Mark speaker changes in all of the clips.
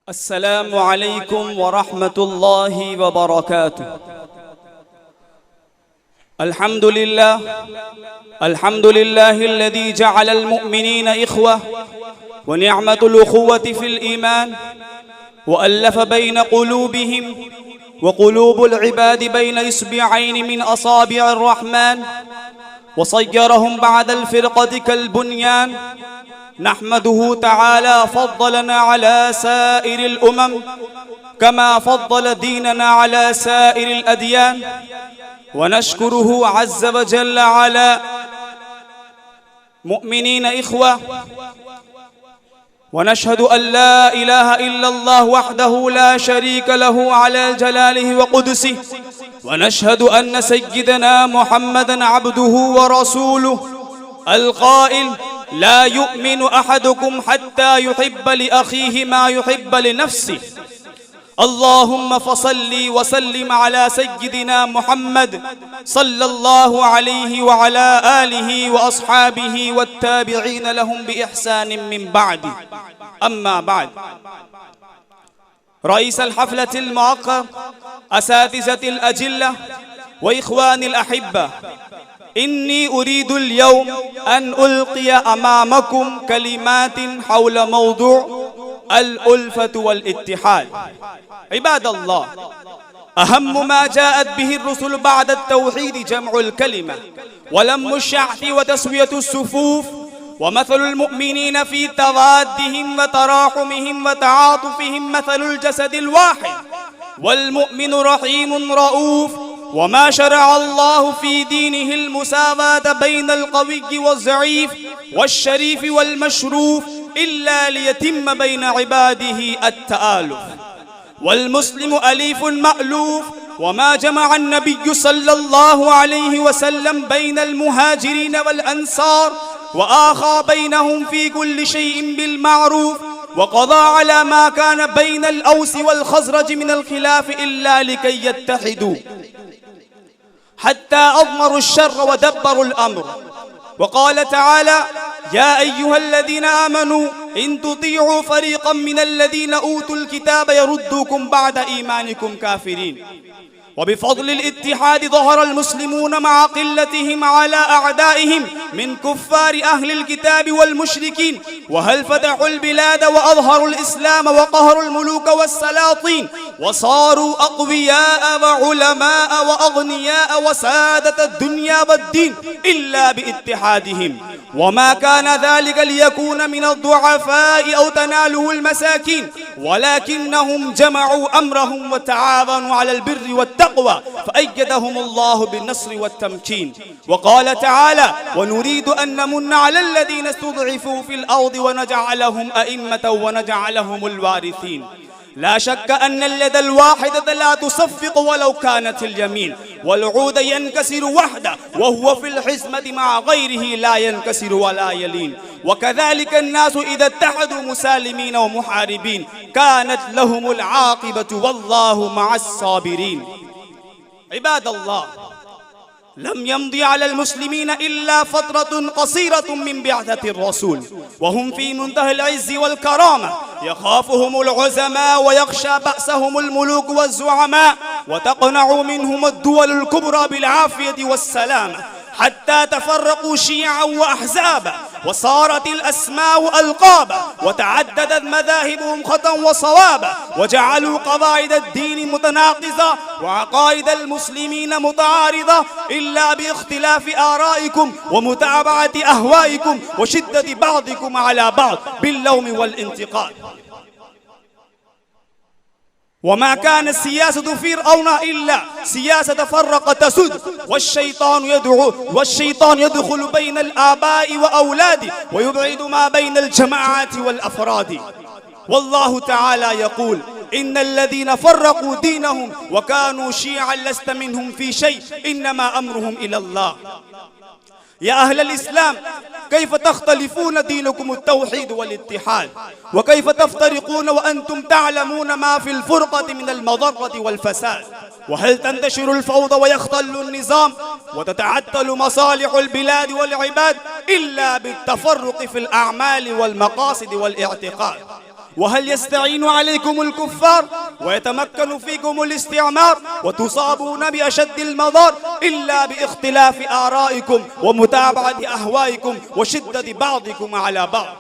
Speaker 1: السلام عليكم ورحمة الله وبركاته. الحمد لله الذي جعل المؤمنين إخوة ونعمة الأخوة في الإيمان وألف بين قلوبهم وقلوب العباد بين إصبعين من أصابع الرحمن وصيرهم بعد الفرقة كالبنيان. نحمده تعالى فضلنا على سائر الأمم كما فضل ديننا على سائر الأديان، ونشكره عز وجل على مؤمنين إخوة، ونشهد أن لا إله إلا الله وحده لا شريك له على جلاله وقدسه، ونشهد أن سيدنا محمدا عبده ورسوله القائل: لا يؤمن أحدكم حتى يحب لأخيه ما يحب لنفسه. اللهم فصل وسلم على سيدنا محمد صلى الله عليه وعلى آله وأصحابه والتابعين لهم بإحسان من بعد. أما بعد، رئيس الحفلة المعقر، أساتذة الأجلة وإخواني الأحبة، إني أريد اليوم أن ألقي أمامكم كلمات حول موضوع الألفة والاتحاد. عباد الله، أهم ما جاءت به الرسل بعد التوحيد جمع الكلمة ولم الشعث وتسوية الصفوف، ومثل المؤمنين في توادهم وتراحمهم وتعاطفهم مثل الجسد الواحد، والمؤمن رحيم رؤوف. وما شرع الله في دينه المساواة بين القوي والضعيف والشريف والمشروف إلا ليتم بين عباده التآلف، والمسلم أليف مألوف. وما جمع النبي صلى الله عليه وسلم بين المهاجرين والأنصار وآخى بينهم في كل شيء بالمعروف، وقضى على ما كان بين الأوس والخزرج من الخلاف إلا لكي يتحدوا حتى أضمروا الشر ودبروا الأمر. وقال تعالى: يا أيها الذين آمنوا إن تطيعوا فريقا من الذين أوتوا الكتاب يردوكم بعد إيمانكم كافرين. وبفضل الاتحاد ظهر المسلمون مع قلتهم على أعدائهم من كفار أهل الكتاب والمشركين، وهل فتحوا البلاد وأظهروا الإسلام وقهروا الملوك والسلاطين، وصاروا أقوياء وعلماء وأغنياء وسادة الدنيا والدين إلا باتحادهم. وما كان ذلك ليكون من الضعفاء أو تناله المساكين، ولكنهم جمعوا أمرهم وتعاونوا على البر والتقوى فأيدهم الله بالنصر والتمكين. وقال تعالى: ونريد أن نمن على الذين استضعفوا في الأرض ونجعلهم أئمة ونجعلهم الوارثين. لا شك أن اليد الواحدة لا تصفق ولو كانت اليمين، والعود ينكسر وحده وهو في الحزمة مع غيره لا ينكسر ولا يلين. وكذلك الناس إذا اتحدوا مسالمين ومحاربين كانت لهم العاقبة والله مع الصابرين. عباد الله، لم يمضي على المسلمين إلا فترة قصيرة من بعثة الرسول وهم في منتهى العز والكرامة، يخافهم العزماء ويخشى بأسهم الملوك والزعماء، وتقنع منهم الدول الكبرى بالعافية والسلامة، حتى تفرقوا شيعا وأحزابا، وصارت الأسماء ألقابا، وتعددت مذاهبهم خطا وصوابا، وجعلوا قواعد الدين متناقضة وعقائد المسلمين متعارضة، إلا باختلاف آرائكم ومتابعة أهوائكم وشدة بعضكم على بعض باللوم والانتقاد. وما كان السياسة فرعون إلا سياسة فرق تسد، والشيطان يدخل بين الآباء وأولاده ويبعد ما بين الجماعات والأفراد. والله تعالى يقول: إن الذين فرقوا دينهم وكانوا شيعا لست منهم في شيء إنما أمرهم إلى الله. يا أهل الإسلام، كيف تختلفون دينكم التوحيد والاتحاد، وكيف تفترقون وأنتم تعلمون ما في الفرقة من المضرة والفساد؟ وهل تنتشر الفوضى ويختل النظام وتتعطل مصالح البلاد والعباد إلا بالتفرق في الأعمال والمقاصد والاعتقاد؟ وهل يستعين عليكم الكفار ويتمكن فيكم الاستعمار وتصابون بأشد المضار إلا باختلاف آرائكم ومتابعة أهوائكم وشدة بعضكم على بعض.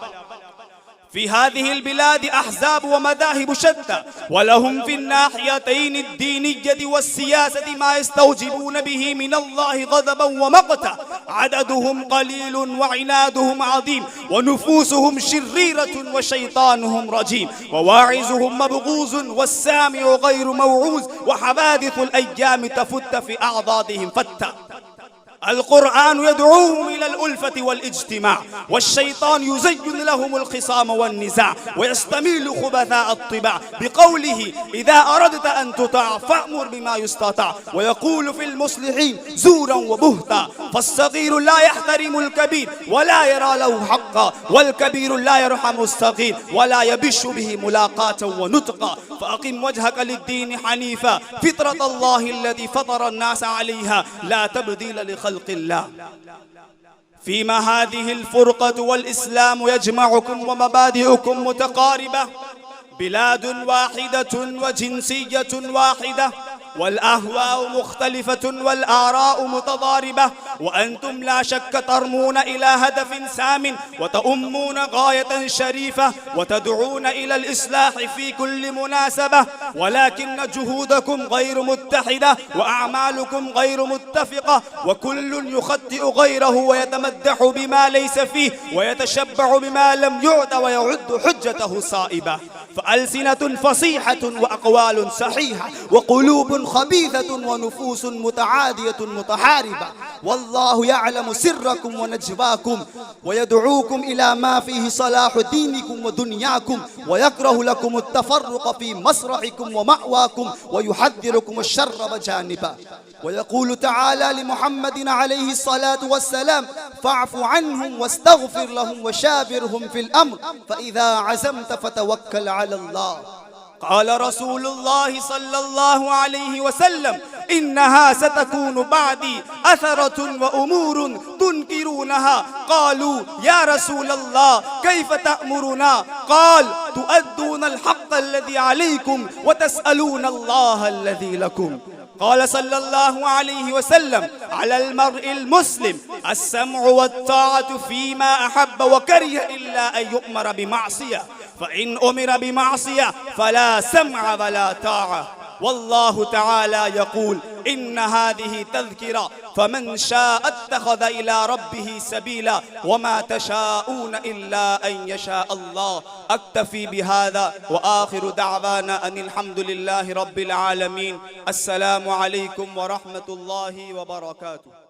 Speaker 1: في هذه البلاد أحزاب ومذاهب شتى، ولهم في الناحيتين الدينية والسياسة ما يستوجبون به من الله غضبا ومقتا. عددهم قليل وعنادهم عظيم، ونفوسهم شريرة وشيطانهم رجيم، وواعظهم مبغوز والسامع غير موعوز، وحوادث الأيام تفت في أعضادهم فتى. القرآن يدعوهم إلى الألفة والاجتماع، والشيطان يزين لهم الخصام والنزاع ويستميل خبثاء الطباع بقوله: إذا أردت أن تطاع فأمر بما يستطاع، ويقول في المصلحين زورا وبهتا. فالصغير لا يحترم الكبير ولا يرى له حقا، والكبير لا يرحم الصغير ولا يبش به ملاقاة ونطقا. فأقم وجهك للدين حنيفا، فطرة الله التي فطر الناس عليها، لا تبديل لخلق الله. فيما هذه الفرقة والإسلام يجمعكم ومبادئكم متقاربة، بلاد واحدة وجنسية واحدة، والأهواء مختلفة والآراء متضاربة، وأنتم لا شك ترمون إلى هدف سام وتؤمون غاية شريفة وتدعون إلى الإصلاح في كل مناسبة، ولكن جهودكم غير متحدة وأعمالكم غير متفقة، وكل يخطئ غيره ويتمدح بما ليس فيه ويتشبع بما لم يعد ويعد حجته صائبة. فألسنة فصيحة وأقوال صحيحة وقلوب خبيثة ونفوس متعادية متحاربة، والله يعلم سركم ونجواكم، ويدعوكم إلى ما فيه صلاح دينكم ودنياكم، ويكره لكم التفرق في مسرحكم ومأواكم، ويحذركم الشر بجانبا. ويقول تعالى لمحمد عليه الصلاة والسلام: فاعف عنهم واستغفر لهم وشاورهم في الأمر فإذا عزمت فتوكل على الله. قال رسول الله صلى الله عليه وسلم: إنها ستكون بعدي أثرة وأمور تنكرونها. قالوا: يا رسول الله كيف تأمرنا؟ قال: تؤدون الحق الذي عليكم وتسألون الله الذي لكم. قال صلى الله عليه وسلم: على المرء المسلم السمع والطاعة فيما أحب وكره إلا أن يؤمر بمعصية، فإن أمر بمعصية فلا سمع ولا طاعة. والله تعالى يقول: إن هذه تذكرة فمن شاء اتخذ إلى ربه سبيلا وما تشاءون إلا أن يشاء الله. أكتفي بهذا وآخر دعوانا أن الحمد لله رب العالمين. السلام عليكم ورحمة الله وبركاته.